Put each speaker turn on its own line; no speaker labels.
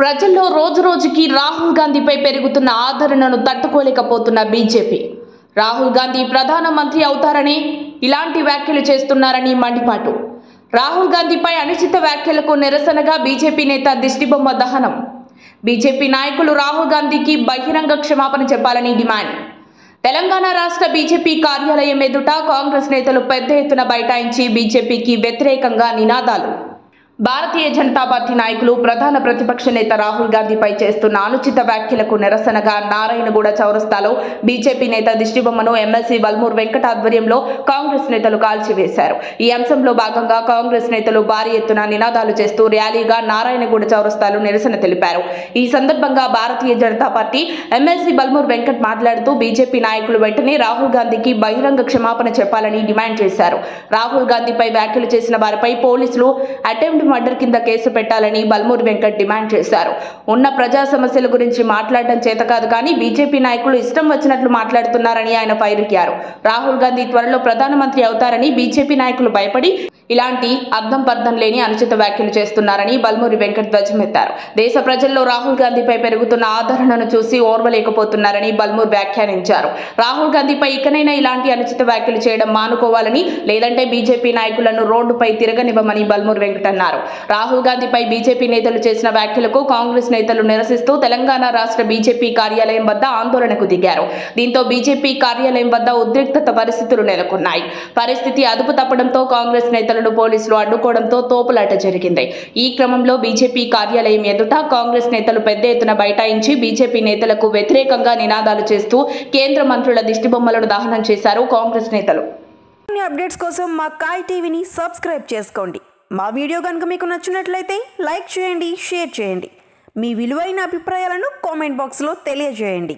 ప్రజల్లో రోజురోజుకి రాహుల్ గాంధీపై పెరుగుతున్న ఆదరణను తట్టుకోలేకపోతున్న బీజేపీ రాహుల్ గాంధీ ప్రధానమంత్రి అవుతారని ఇలాంటి వ్యాఖ్యలు చేస్తున్నారని మండిపాటు. రాహుల్ గాంధీపై అనుచిత వ్యాఖ్యలకు నిరసనగా బీజేపీ నేత దిష్టిబొమ్మ దహనం. బీజేపీ నాయకులు రాహుల్ గాంధీకి బహిరంగ క్షమాపణ చెప్పాలని డిమాండ్. తెలంగాణ రాష్ట్ర బీజేపీ కార్యాలయం ఎదుట కాంగ్రెస్ నేతలు పెద్ద ఎత్తున బైఠాయించి బీజేపీకి వ్యతిరేకంగా నినాదాలు. భారతీయ జనతా పార్టీ నాయకులు ప్రధాన ప్రతిపక్ష నేత రాహుల్ గాంధీపై చేస్తున్న అనుచిత వ్యాఖ్యలకు నిరసనగా నారాయణగూడ చౌరస్తాలో బీజేపీ నేత దిష్టిబొమ్మను ఎమ్మెల్సీ వల్మూర్ వెంకట ఆధ్వర్యంలో కాంగ్రెస్ నేతలు కాల్చివేశారు. ఈ అంశంలో భాగంగా కాంగ్రెస్ నేతలు భారీ ఎత్తున నినాదాలు చేస్తూ ర్యాలీగా నారాయణగూడ చౌరస్తాలో నిరసన తెలిపారు. ఈ సందర్భంగా భారతీయ జనతా పార్టీ ఎమ్మెల్సీ వల్మూర్ వెంకట్ మాట్లాడుతూ బీజేపీ నాయకులు వెంటనే రాహుల్ గాంధీకి బహిరంగ క్షమాపణ చెప్పాలని డిమాండ్ చేశారు. రాహుల్ గాంధీపై వ్యాఖ్యలు చేసిన వారిపై పోలీసులు అటెంప్ట్ మర్డర్ కింద కేసు పెట్టాలని బల్మూర్ వెంకట్ డిమాండ్ చేశారు. ఉన్న ప్రజా సమస్యల గురించి మాట్లాడడం చేత కాదు కానీ బీజేపీ నాయకులు ఇష్టం వచ్చినట్లు మాట్లాడుతున్నారని ఆయన ఫైరెక్కారు. రాహుల్ గాంధీ త్వరలో ప్రధానమంత్రి అవుతారని బీజేపీ నాయకులు భయపడి ఇలాంటి అర్థం పర్థం లేని అనుచిత వ్యాఖ్యలు చేస్తున్నారని బల్మూరి వెంకట్ ధ్వజమెత్తారు. దేశ ప్రజల్లో రాహుల్ గాంధీపై పెరుగుతున్న ఆదరణను చూసి ఓర్వలేకపోతున్నారని బల్మూర్ వ్యాఖ్యానించారు. రాహుల్ గాంధీపై ఇకనైనా ఇలాంటి అనుచిత వ్యాఖ్యలు చేయడం మానుకోవాలని, లేదంటే బీజేపీ నాయకులను రోడ్డుపై తిరగనివ్వమని బల్మూర్ వెంకట్ అన్నారు. రాహుల్ గాంధీపై బీజేపీ నేతలు చేసిన వ్యాఖ్యలకు కాంగ్రెస్ నేతలు నిరసిస్తూ తెలంగాణ రాష్ట్ర బీజేపీ కార్యాలయం వద్ద ఆందోళనకు దిగారు. దీంతో బీజేపీ కార్యాలయం వద్ద ఉద్రిక్తత పరిస్థితులు నెలకొన్నాయి. పరిస్థితి అదుపు తప్పడంతో కాంగ్రెస్ నేతలను పోలీసులు అడ్డుకోవడంతో తోపులాట జరిగింది. ఈ క్రమంలో బీజేపీ కార్యాలయం ఎదుట కాంగ్రెస్ నేతలు పెద్ద ఎత్తున బైఠాయించి బీజేపీ నేతలకు వ్యతిరేకంగా నినాదాలు చేస్తూ కేంద్ర మంత్రుల దిష్టిబొమ్మలను దహనం చేశారు కాంగ్రెస్ నేతలు.
అప్డేట్స్ కోసం మా కాయ్ టీవీని సబ్స్క్రైబ్ చేసుకోండి. మా వీడియో కనుక మీకు నచ్చినట్లయితే లైక్ చేయండి, షేర్ చేయండి. మీ విలువైన అభిప్రాయాలను కామెంట్ బాక్స్లో తెలియజేయండి.